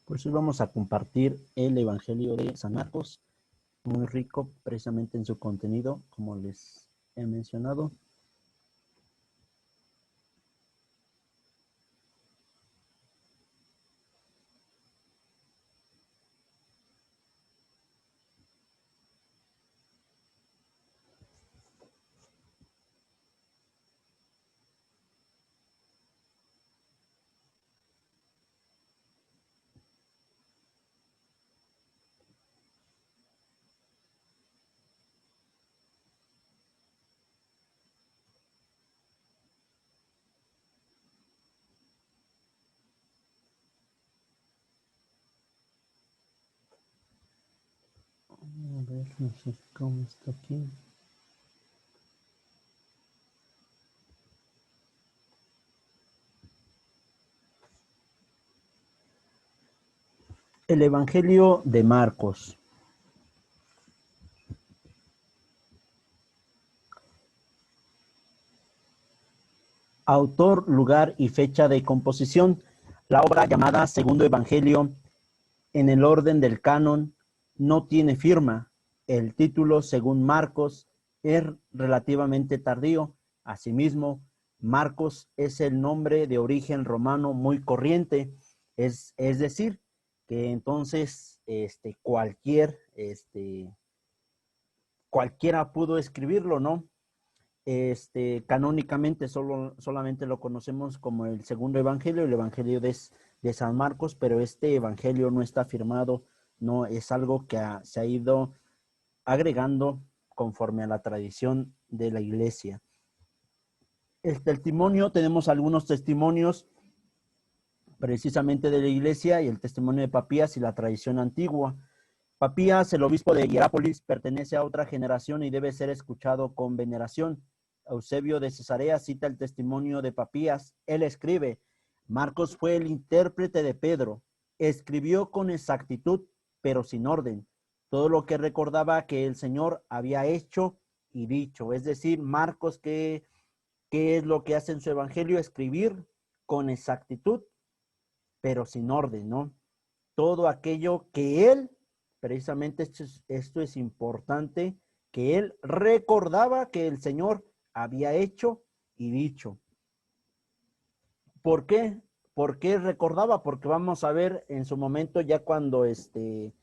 Pues hoy vamos a compartir el Evangelio de San Marcos, muy rico precisamente en su contenido, como les he mencionado. A ver, no sé cómo está aquí. El Evangelio de Marcos. Autor, lugar y fecha de composición. La obra llamada Segundo Evangelio en el orden del canon no tiene firma. El título, según Marcos, es relativamente tardío. Asimismo, Marcos es el nombre de origen romano muy corriente. Es decir, que entonces cualquiera pudo escribirlo, ¿no? Canónicamente solamente lo conocemos como el segundo evangelio, el evangelio de San Marcos, pero este evangelio no está firmado, no es algo que se ha ido agregando conforme a la tradición de la iglesia. El testimonio, tenemos algunos testimonios precisamente de la iglesia y el testimonio de Papías y la tradición antigua. Papías, el obispo de Hierápolis, pertenece a otra generación y debe ser escuchado con veneración. Eusebio de Cesarea cita el testimonio de Papías. Él escribe: Marcos fue el intérprete de Pedro. Escribió con exactitud, pero sin orden, todo lo que recordaba que el Señor había hecho y dicho. Es decir, Marcos, ¿qué es lo que hace en su evangelio? Escribir con exactitud, pero sin orden, ¿no? Todo aquello que él, precisamente esto es importante, que él recordaba que el Señor había hecho y dicho. ¿Por qué? ¿Por qué recordaba? Porque vamos a ver en su momento ya cuando se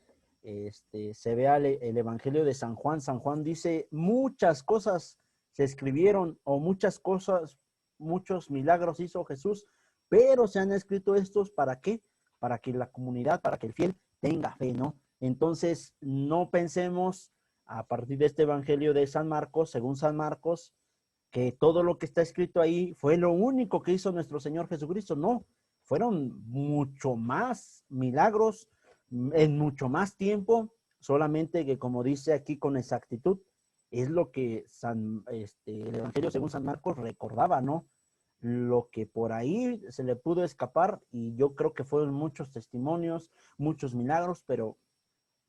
vea el Evangelio de San Juan. San Juan dice muchas cosas se escribieron o muchas cosas, muchos milagros hizo Jesús, pero se han escrito estos ¿para qué? Para que la comunidad, para que el fiel tenga fe, ¿no? Entonces no pensemos a partir de este Evangelio de San Marcos, según San Marcos, que todo lo que está escrito ahí fue lo único que hizo nuestro Señor Jesucristo. No, fueron mucho más milagros en mucho más tiempo, solamente que, como dice aquí con exactitud, es lo que el Evangelio según San Marcos recordaba, ¿no? Lo que por ahí se le pudo escapar, y yo creo que fueron muchos testimonios, muchos milagros, pero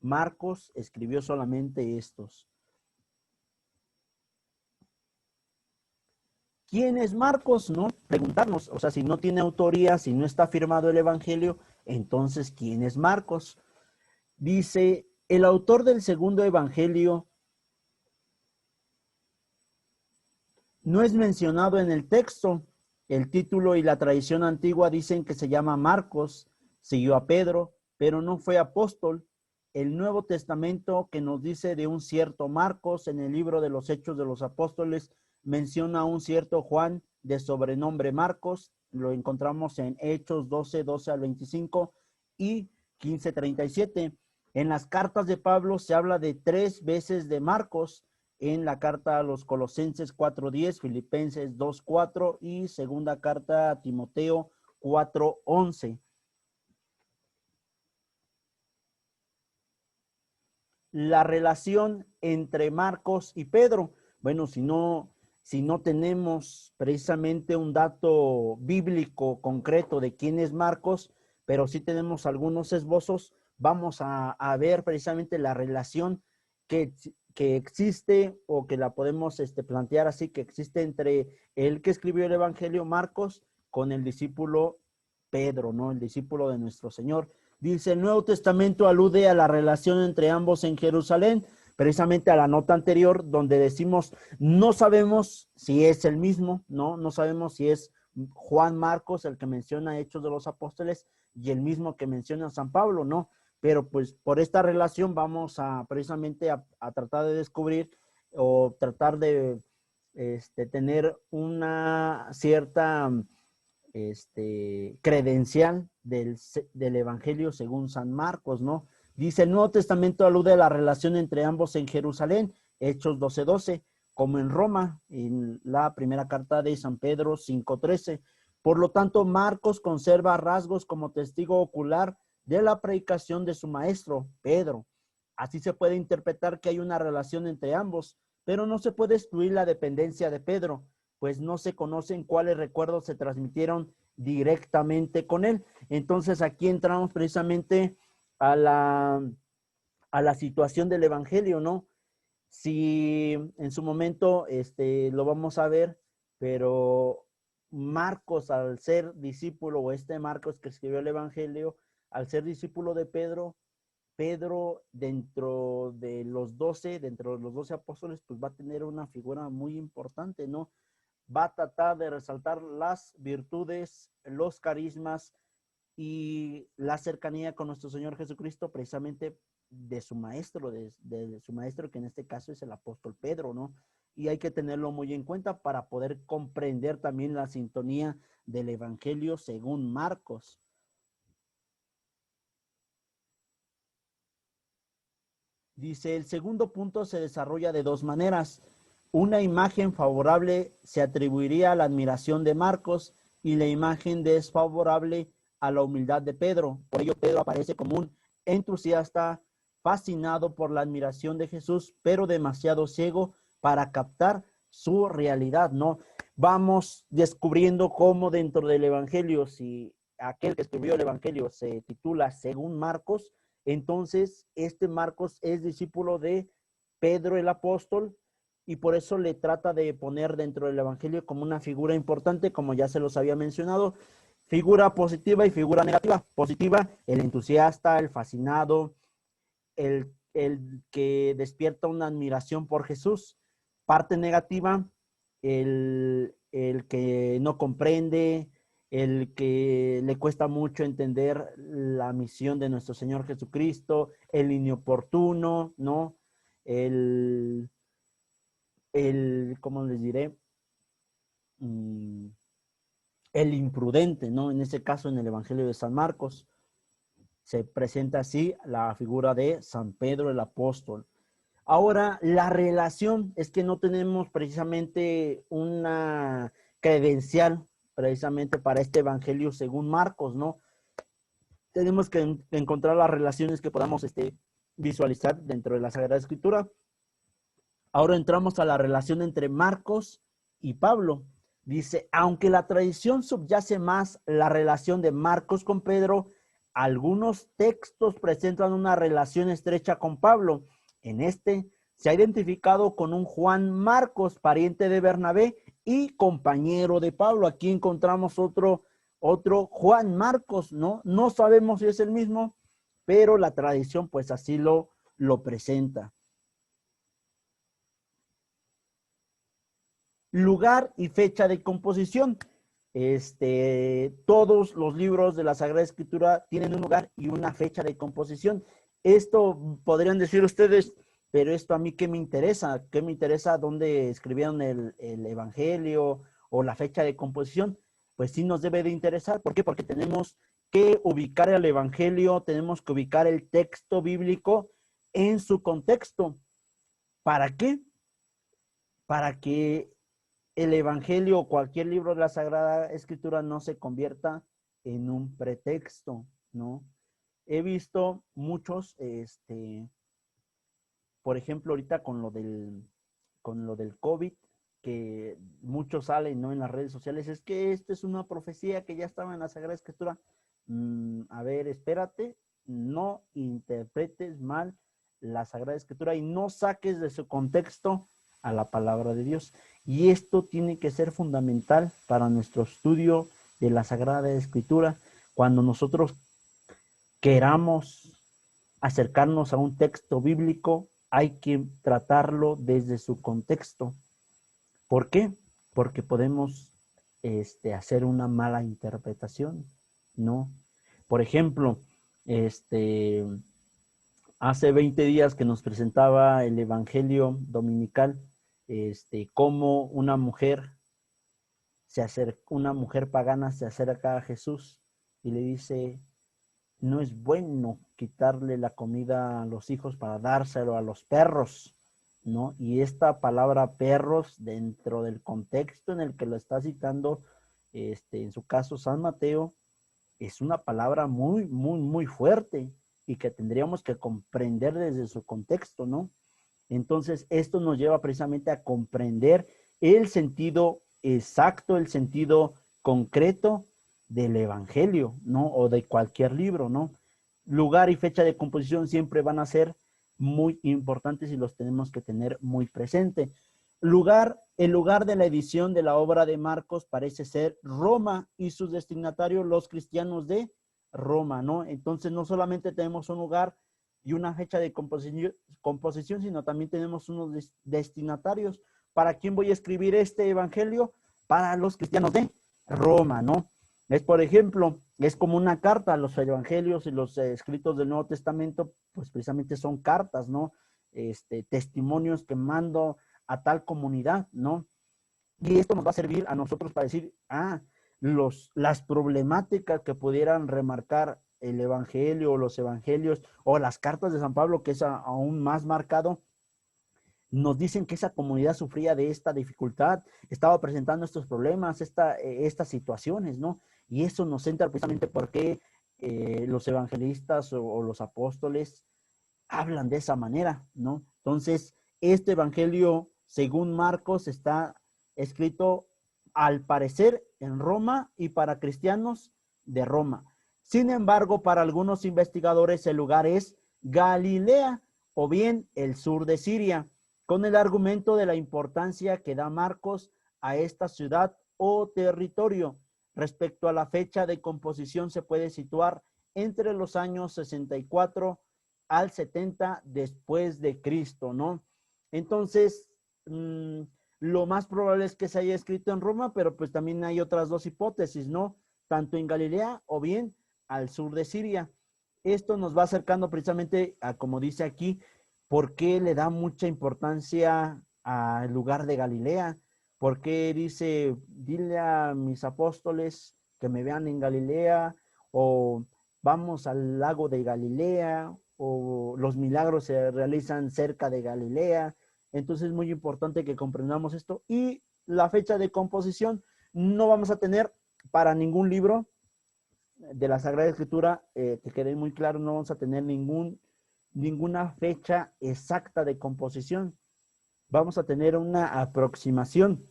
Marcos escribió solamente estos. ¿Quién es Marcos? ¿No? Preguntarnos, o sea, si no tiene autoría, si no está firmado el Evangelio, entonces, ¿quién es Marcos? Dice, el autor del segundo Evangelio no es mencionado en el texto. El título y la tradición antigua dicen que se llama Marcos, siguió a Pedro, pero no fue apóstol. El Nuevo Testamento, que nos dice de un cierto Marcos en el libro de los Hechos de los Apóstoles, menciona a un cierto Juan de sobrenombre Marcos. Lo encontramos en Hechos 12, 12 al 25 y 15, 37. En las cartas de Pablo se habla de 3 veces de Marcos, en la carta a los Colosenses 4:10, Filipenses 2:4 y segunda carta a Timoteo 4:11. La relación entre Marcos y Pedro. Bueno, si no tenemos precisamente un dato bíblico concreto de quién es Marcos, pero sí tenemos algunos esbozos, vamos a ver precisamente la relación que existe, o que la podemos plantear así, que existe entre el que escribió el Evangelio, Marcos, con el discípulo Pedro, ¿no? El discípulo de nuestro Señor. Dice, el Nuevo Testamento alude a la relación entre ambos en Jerusalén, precisamente a la nota anterior, donde decimos, no sabemos si es el mismo, no sabemos si es Juan Marcos el que menciona Hechos de los Apóstoles y el mismo que menciona San Pablo, ¿no? Pero pues por esta relación vamos a precisamente a tratar de descubrir o tratar de tener una cierta credencial del Evangelio según San Marcos, ¿no? Dice, el Nuevo Testamento alude a la relación entre ambos en Jerusalén, Hechos 12:12, como en Roma, en la primera carta de San Pedro 5:13. Por lo tanto, Marcos conserva rasgos como testigo ocular de la predicación de su maestro, Pedro. Así se puede interpretar que hay una relación entre ambos, pero no se puede excluir la dependencia de Pedro, pues no se conocen cuáles recuerdos se transmitieron directamente con él. Entonces aquí entramos precisamente a la situación del Evangelio, ¿no? Si en su momento lo vamos a ver, pero Marcos, al ser discípulo, o Marcos que escribió el Evangelio, al ser discípulo de Pedro, dentro de los 12 apóstoles, pues va a tener una figura muy importante, ¿no? Va a tratar de resaltar las virtudes, los carismas y la cercanía con nuestro Señor Jesucristo, precisamente de su maestro, de su maestro, que en este caso es el apóstol Pedro, ¿no? Y hay que tenerlo muy en cuenta para poder comprender también la sintonía del Evangelio según Marcos. Dice, el segundo punto se desarrolla de dos maneras. Una imagen favorable se atribuiría a la admiración de Marcos y la imagen desfavorable a la humildad de Pedro. Por ello, Pedro aparece como un entusiasta fascinado por la admiración de Jesús, pero demasiado ciego para captar su realidad, ¿no? Vamos descubriendo cómo dentro del Evangelio, si aquel que escribió el Evangelio se titula según Marcos, entonces Marcos es discípulo de Pedro el apóstol y por eso le trata de poner dentro del Evangelio como una figura importante, como ya se los había mencionado, figura positiva y figura negativa. Positiva, el entusiasta, el fascinado, el que despierta una admiración por Jesús. Parte negativa, el que no comprende, el que le cuesta mucho entender la misión de nuestro Señor Jesucristo, el inoportuno, ¿no? ¿Cómo les diré? El imprudente, ¿no? En este caso, en el Evangelio de San Marcos, se presenta así la figura de San Pedro el apóstol. Ahora, la relación es que no tenemos precisamente una credencial precisamente para este Evangelio según Marcos, ¿no? Tenemos que encontrar las relaciones que podamos visualizar dentro de la Sagrada Escritura. Ahora entramos a la relación entre Marcos y Pablo. Dice, aunque la tradición subyace más la relación de Marcos con Pedro, algunos textos presentan una relación estrecha con Pablo. En se ha identificado con un Juan Marcos, pariente de Bernabé y compañero de Pablo. Aquí encontramos otro Juan Marcos, ¿no? No sabemos si es el mismo, pero la tradición pues así lo presenta. Lugar y fecha de composición. Todos los libros de la Sagrada Escritura tienen un lugar y una fecha de composición. Esto podrían decir ustedes, pero esto a mí ¿qué me interesa? ¿Qué me interesa dónde escribieron el Evangelio o la fecha de composición? Pues sí nos debe de interesar. ¿Por qué? Porque tenemos que ubicar el Evangelio, tenemos que ubicar el texto bíblico en su contexto. ¿Para qué? Para que el Evangelio o cualquier libro de la Sagrada Escritura no se convierta en un pretexto, ¿no? He visto muchos, por ejemplo, ahorita con lo del COVID, que muchos salen, ¿no? En las redes sociales, es que esto es una profecía que ya estaba en la Sagrada Escritura. A ver, espérate, no interpretes mal la Sagrada Escritura y no saques de su contexto a la palabra de Dios. Y esto tiene que ser fundamental para nuestro estudio de la Sagrada Escritura. Cuando nosotros queramos acercarnos a un texto bíblico, hay que tratarlo desde su contexto. ¿Por qué? Porque podemos hacer una mala interpretación, ¿no? Por ejemplo, hace 20 días que nos presentaba el Evangelio Dominical, cómo una mujer pagana se acerca a Jesús y le dice, no es bueno quitarle la comida a los hijos para dárselo a los perros, ¿no? Y esta palabra perros, dentro del contexto en el que lo está citando, en su caso San Mateo, es una palabra muy, muy, muy fuerte y que tendríamos que comprender desde su contexto, ¿no? Entonces, esto nos lleva precisamente a comprender el sentido exacto, el sentido concreto del Evangelio, ¿no? O de cualquier libro, ¿no? Lugar y fecha de composición siempre van a ser muy importantes y los tenemos que tener muy presente. El lugar de la edición de la obra de Marcos parece ser Roma y sus destinatarios, los cristianos de Roma, ¿no? Entonces, no solamente tenemos un lugar y una fecha de composición, sino también tenemos unos destinatarios. ¿Para quién voy a escribir este evangelio? Para los cristianos de Roma, ¿no? Es, por ejemplo, es como una carta. Los evangelios y los escritos del Nuevo Testamento, pues precisamente son cartas, ¿no? Testimonios que mando a tal comunidad, ¿no? Y esto nos va a servir a nosotros para decir, las problemáticas que pudieran remarcar el evangelio o los evangelios o las cartas de San Pablo, que es aún más marcado, nos dicen que esa comunidad sufría de esta dificultad, estaba presentando estos problemas, estas situaciones, ¿no? Y eso nos centra precisamente porque los evangelistas o los apóstoles hablan de esa manera, ¿no? Entonces, este evangelio, según Marcos, está escrito al parecer en Roma y para cristianos de Roma. Sin embargo, para algunos investigadores el lugar es Galilea o bien el sur de Siria, con el argumento de la importancia que da Marcos a esta ciudad o territorio. Respecto a la fecha de composición, se puede situar entre los años 64 al 70 después de Cristo, ¿no? Entonces, lo más probable es que se haya escrito en Roma, pero pues también hay otras dos hipótesis, ¿no? Tanto en Galilea o bien al sur de Siria. Esto nos va acercando precisamente a, como dice aquí, por qué le da mucha importancia al lugar de Galilea, por qué dice, dile a mis apóstoles que me vean en Galilea, o vamos al lago de Galilea, o los milagros se realizan cerca de Galilea. Entonces es muy importante que comprendamos esto. Y la fecha de composición no vamos a tener para ningún libro de la Sagrada Escritura, que quede muy claro, no vamos a tener ninguna fecha exacta de composición. Vamos a tener una aproximación.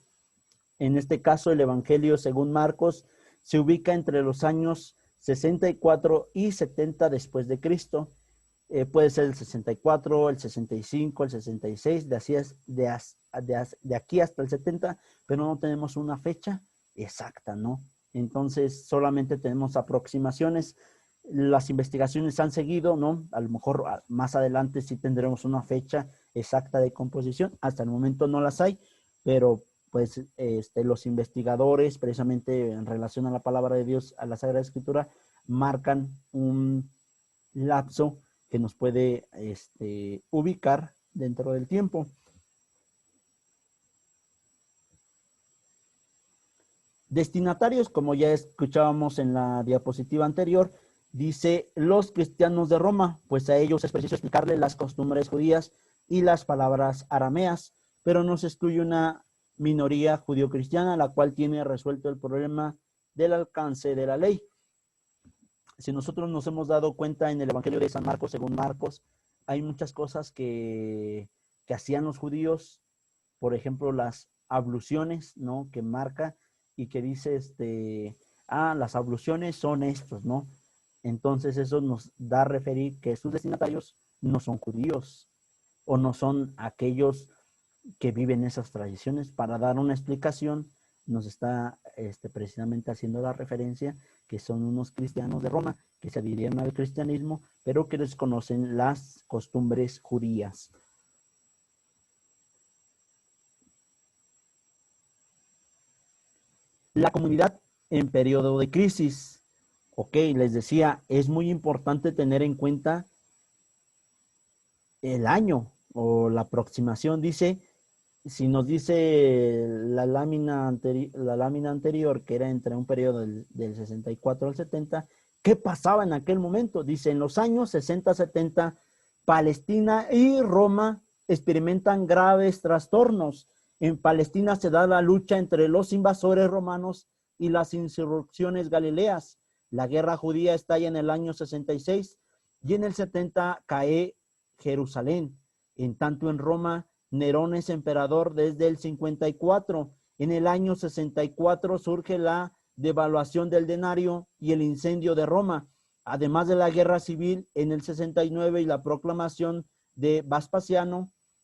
En este caso, el Evangelio según Marcos se ubica entre los años 64 y 70 después de Cristo. Puede ser el 64, el 65, el 66, de aquí hasta el 70, pero no tenemos una fecha exacta, ¿no? Entonces solamente tenemos aproximaciones. Las investigaciones han seguido, ¿no? A lo mejor más adelante sí tendremos una fecha exacta de composición. Hasta el momento no las hay, pero pues los investigadores, precisamente en relación a la palabra de Dios, a la Sagrada Escritura, marcan un lapso que nos puede ubicar dentro del tiempo. Destinatarios, como ya escuchábamos en la diapositiva anterior, dice los cristianos de Roma, pues a ellos es preciso explicarles las costumbres judías y las palabras arameas, pero no se excluye una minoría judío-cristiana, la cual tiene resuelto el problema del alcance de la ley. Si nosotros nos hemos dado cuenta en el Evangelio de San Marcos, según Marcos, hay muchas cosas que hacían los judíos, por ejemplo, las abluciones, ¿no? Que marca y que dice, las abluciones son estos, ¿no? Entonces eso nos da a referir que sus destinatarios no son judíos o no son aquellos que viven esas tradiciones. Para dar una explicación, nos está precisamente haciendo la referencia que son unos cristianos de Roma que se adhirieron al cristianismo, pero que desconocen las costumbres judías. La comunidad en periodo de crisis. Ok, les decía, es muy importante tener en cuenta el año o la aproximación. Dice, si nos dice la lámina anterior, que era entre un periodo del 64 al 70, ¿qué pasaba en aquel momento? Dice, en los años 60-70, Palestina y Roma experimentan graves trastornos. En Palestina se da la lucha entre los invasores romanos y las insurrecciones galileas. La guerra judía estalla en el año 66 y en el 70 cae Jerusalén. En tanto en Roma, Nerón es emperador desde el 54. En el año 64 surge la devaluación del denario y el incendio de Roma, además de la guerra civil en el 69 y la proclamación de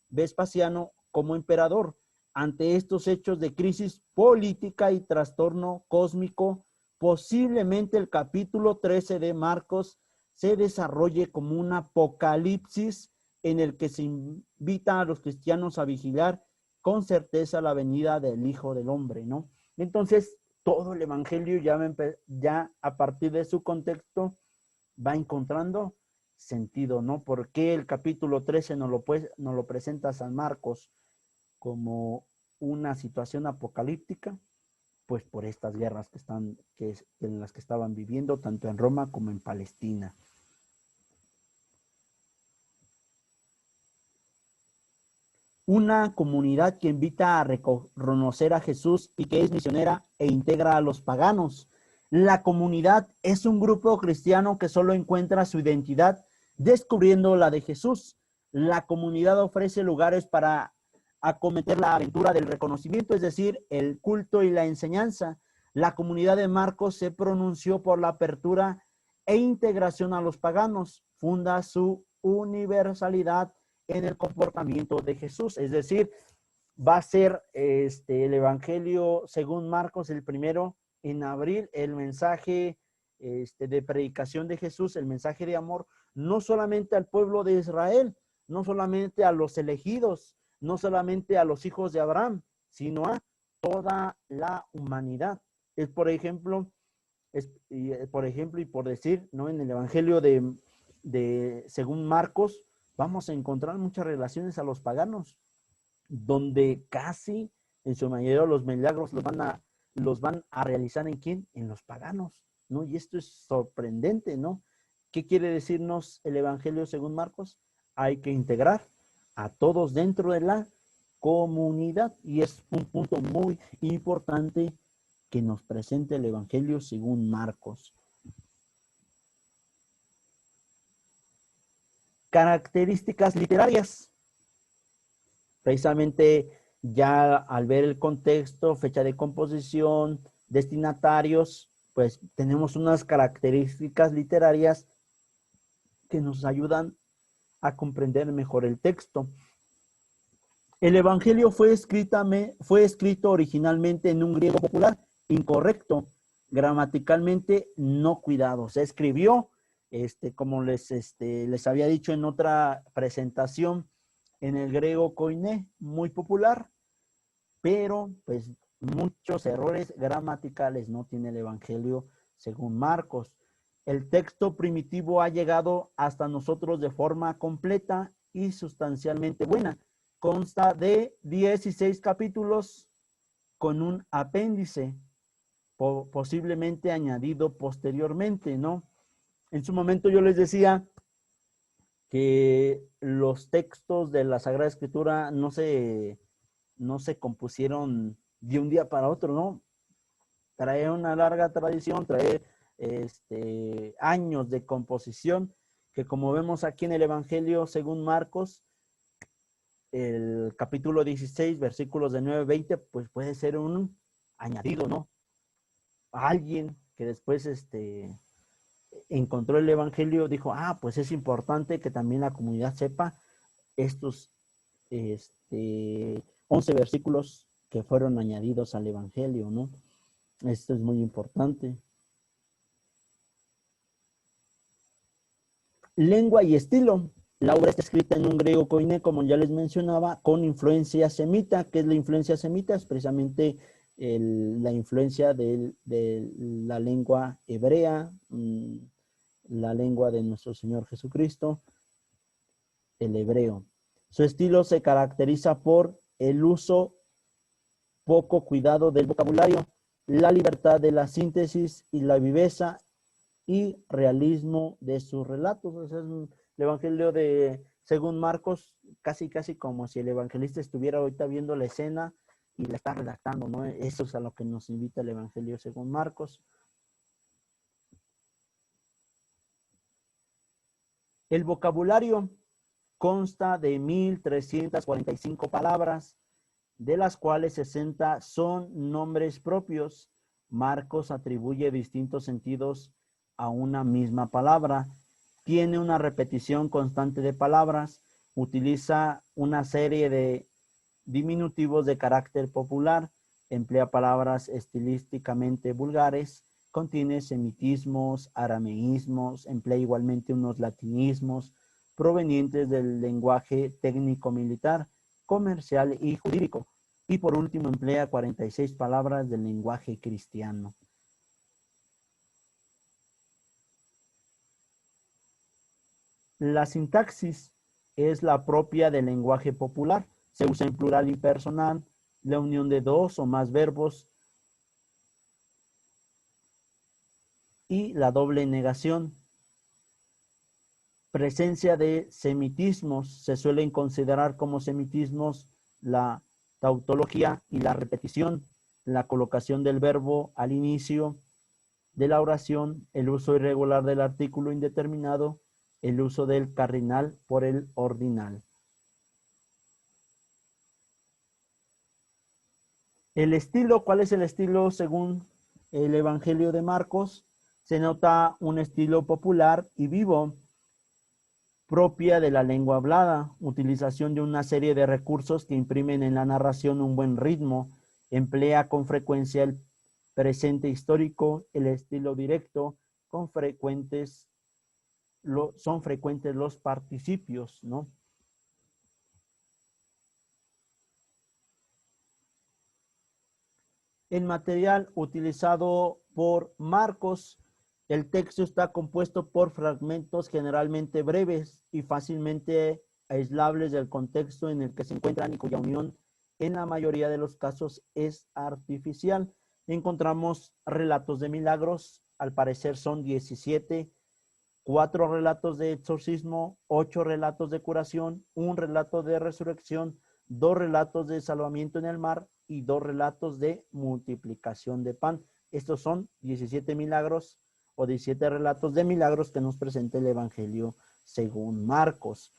Vespasiano como emperador. Ante estos hechos de crisis política y trastorno cósmico, posiblemente el capítulo 13 de Marcos se desarrolle como un apocalipsis en el que se invita a los cristianos a vigilar con certeza la venida del Hijo del Hombre, ¿no? Entonces, todo el Evangelio ya a partir de su contexto va encontrando sentido, ¿no? ¿Por qué el capítulo 13 nos lo presenta San Marcos como una situación apocalíptica? Pues por estas guerras en las que estaban viviendo tanto en Roma como en Palestina. Una comunidad que invita a reconocer a Jesús y que es misionera e integra a los paganos. La comunidad es un grupo cristiano que solo encuentra su identidad descubriendo la de Jesús. La comunidad ofrece lugares para acometer la aventura del reconocimiento, es decir, el culto y la enseñanza. La comunidad de Marcos se pronunció por la apertura e integración a los paganos. Funda su universalidad en el comportamiento de Jesús, es decir, va a ser el Evangelio según Marcos el primero en abril, el mensaje de predicación de Jesús, el mensaje de amor, no solamente al pueblo de Israel, no solamente a los elegidos, no solamente a los hijos de Abraham, sino a toda la humanidad. Es por ejemplo, y por decir, ¿no? En el Evangelio de según Marcos, vamos a encontrar muchas relaciones a los paganos, donde casi en su mayoría los milagros los van a realizar ¿en quién? En los paganos, ¿no? Y esto es sorprendente, ¿no? ¿Qué quiere decirnos el Evangelio según Marcos? Hay que integrar a todos dentro de la comunidad y es un punto muy importante que nos presenta el Evangelio según Marcos. Características literarias. Precisamente ya al ver el contexto, fecha de composición, destinatarios, pues tenemos unas características literarias que nos ayudan a comprender mejor el texto. El Evangelio fue escrito originalmente en un griego popular, incorrecto, gramaticalmente no cuidado. Se escribió, como les había dicho en otra presentación, en el griego koiné, muy popular, pero pues muchos errores gramaticales no tiene el Evangelio según Marcos. El texto primitivo ha llegado hasta nosotros de forma completa y sustancialmente buena. Consta de 16 capítulos con un apéndice, posiblemente añadido posteriormente, ¿no? En su momento yo les decía que los textos de la Sagrada Escritura no se compusieron de un día para otro, ¿no? Trae una larga tradición, trae años de composición, que como vemos aquí en el Evangelio según Marcos, el capítulo 16, versículos de 9 a 20, pues puede ser un añadido, ¿no? A alguien que después encontró el Evangelio, dijo, pues es importante que también la comunidad sepa estos 11 versículos que fueron añadidos al Evangelio, ¿no? Esto es muy importante. Lengua y estilo. La obra está escrita en un griego koiné, como ya les mencionaba, con influencia semita. ¿Qué es la influencia semita? Es precisamente la influencia de la lengua hebrea, la lengua de nuestro Señor Jesucristo, el hebreo. Su estilo se caracteriza por el uso poco cuidado del vocabulario, la libertad de la síntesis y la viveza y realismo de sus relatos. O sea, el Evangelio de según Marcos, casi como si el evangelista estuviera ahorita viendo la escena y la está redactando, ¿no? Eso es a lo que nos invita el Evangelio según Marcos. El vocabulario consta de 1,345 palabras, de las cuales 60 son nombres propios. Marcos atribuye distintos sentidos a una misma palabra, tiene una repetición constante de palabras, utiliza una serie de diminutivos de carácter popular, emplea palabras estilísticamente vulgares, contiene semitismos, arameísmos, emplea igualmente unos latinismos provenientes del lenguaje técnico-militar, comercial y jurídico. Y por último emplea 46 palabras del lenguaje cristiano. La sintaxis es la propia del lenguaje popular. Se usa en plural y personal, la unión de dos o más verbos y la doble negación. Presencia de semitismos. Se suelen considerar como semitismos la tautología y la repetición, la colocación del verbo al inicio de la oración, el uso irregular del artículo indeterminado, el uso del cardinal por el ordinal. El estilo, ¿cuál es el estilo según el Evangelio de Marcos? Se nota un estilo popular y vivo, propia de la lengua hablada, utilización de una serie de recursos que imprimen en la narración un buen ritmo, emplea con frecuencia el presente histórico, el estilo directo, son frecuentes los participios, ¿no? El material utilizado por Marcos, el texto está compuesto por fragmentos generalmente breves y fácilmente aislables del contexto en el que se encuentran y cuya unión en la mayoría de los casos es artificial. Encontramos relatos de milagros, al parecer son 17, 4 relatos de exorcismo, 8 relatos de curación, un relato de resurrección, 2 relatos de salvamiento en el mar y 2 relatos de multiplicación de pan. Estos son 17 milagros o 17 relatos de milagros que nos presenta el Evangelio según Marcos.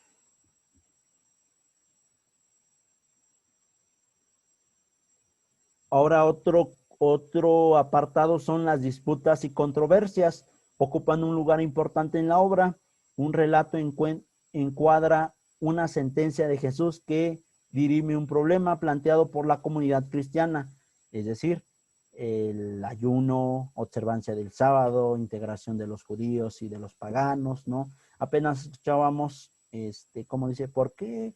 Ahora otro apartado son las disputas y controversias. Ocupan un lugar importante en la obra. Un relato encuadra una sentencia de Jesús que dirime un problema planteado por la comunidad cristiana, es decir, el ayuno, observancia del sábado, integración de los judíos y de los paganos, ¿no? Apenas escuchábamos, como dice, ¿por qué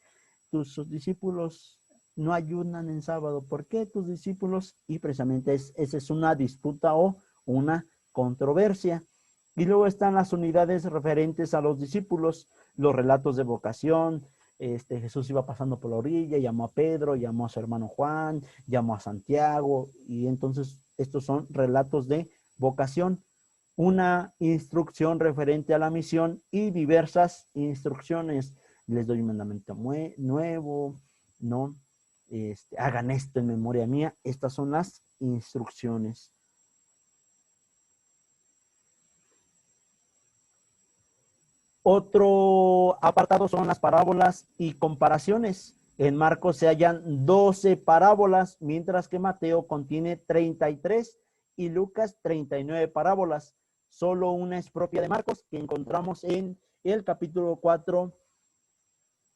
tus discípulos no ayunan en sábado? ¿Por qué tus discípulos? Y precisamente esa es una disputa o una controversia. Y luego están las unidades referentes a los discípulos, los relatos de vocación. Jesús iba pasando por la orilla, llamó a Pedro, llamó a su hermano Juan, llamó a Santiago, y entonces estos son relatos de vocación. Una instrucción referente a la misión y diversas instrucciones. Les doy un mandamiento nuevo, ¿no? Hagan esto en memoria mía. Estas son las instrucciones. Otro apartado son las parábolas y comparaciones. En Marcos se hallan 12 parábolas, mientras que Mateo contiene 33 y Lucas 39 parábolas. Solo una es propia de Marcos, que encontramos en el capítulo 4,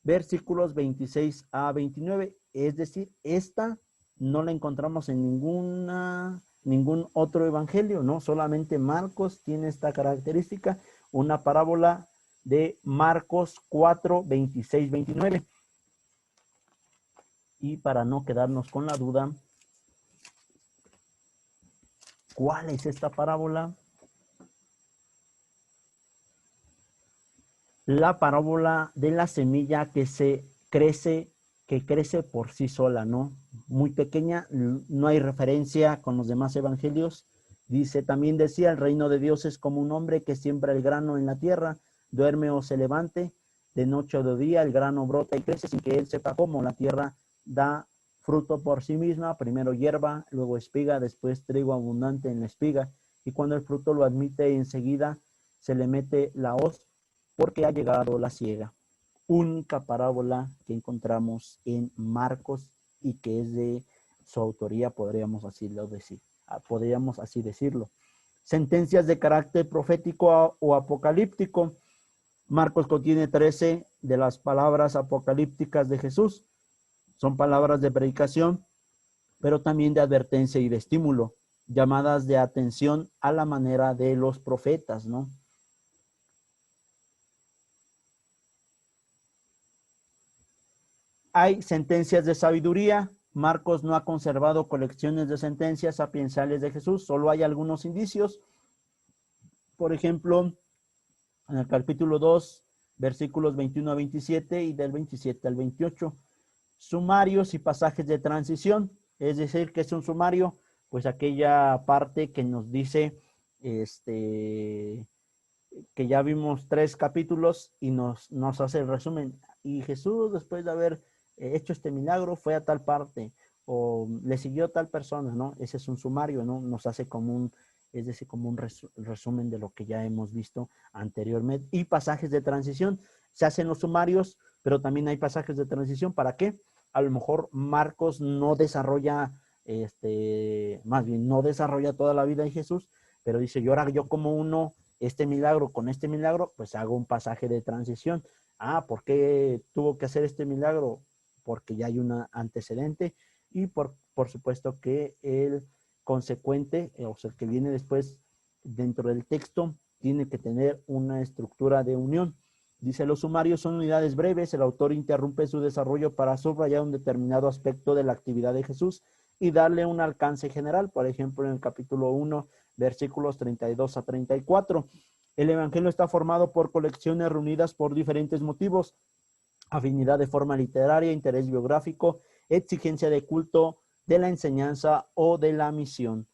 versículos 26 a 29. Es decir, esta no la encontramos en ningún otro evangelio, ¿no? Solamente Marcos tiene esta característica, una parábola de Marcos 4, 26, 29. Y para no quedarnos con la duda, ¿cuál es esta parábola? La parábola de la semilla que crece por sí sola, ¿no? Muy pequeña, no hay referencia con los demás evangelios. Dice, también decía, el reino de Dios es como un hombre que siembra el grano en la tierra, duerme o se levante, de noche o de día, el grano brota y crece sin que él sepa cómo. La tierra da fruto por sí misma, primero hierba, luego espiga, después trigo abundante en la espiga, y cuando el fruto lo admite, enseguida se le mete la hoz, porque ha llegado la siega. Única parábola que encontramos en Marcos y que es de su autoría, podríamos así decirlo. Sentencias de carácter profético o apocalíptico. Marcos contiene 13 de las palabras apocalípticas de Jesús. Son palabras de predicación, pero también de advertencia y de estímulo, llamadas de atención a la manera de los profetas, ¿no? Hay sentencias de sabiduría. Marcos no ha conservado colecciones de sentencias sapiensales de Jesús, solo hay algunos indicios. Por ejemplo, en el capítulo 2, versículos 21 a 27 y del 27 al 28. Sumarios y pasajes de transición, es decir, que es un sumario, pues aquella parte que nos dice que ya vimos 3 capítulos y nos hace el resumen. Y Jesús, después de haber hecho este milagro, fue a tal parte o le siguió tal persona, ¿no? Ese es un sumario, ¿no? Nos hace como un, es decir, como un resumen de lo que ya hemos visto anteriormente. Y pasajes de transición, se hacen los sumarios, pero también hay pasajes de transición. ¿Para qué? A lo mejor Marcos no desarrolla, más bien no desarrolla toda la vida de Jesús, pero dice, yo ahora yo como uno este milagro con este milagro, pues hago un pasaje de transición. Ah, ¿por qué tuvo que hacer este milagro? Porque ya hay un antecedente y por supuesto que el consecuente, o sea, el que viene después dentro del texto, tiene que tener una estructura de unión. Dice, los sumarios son unidades breves, el autor interrumpe su desarrollo para subrayar un determinado aspecto de la actividad de Jesús y darle un alcance general. Por ejemplo, en el capítulo 1, versículos 32 a 34. El Evangelio está formado por colecciones reunidas por diferentes motivos: afinidad de forma literaria, interés biográfico, exigencia de culto, de la enseñanza o de la misión.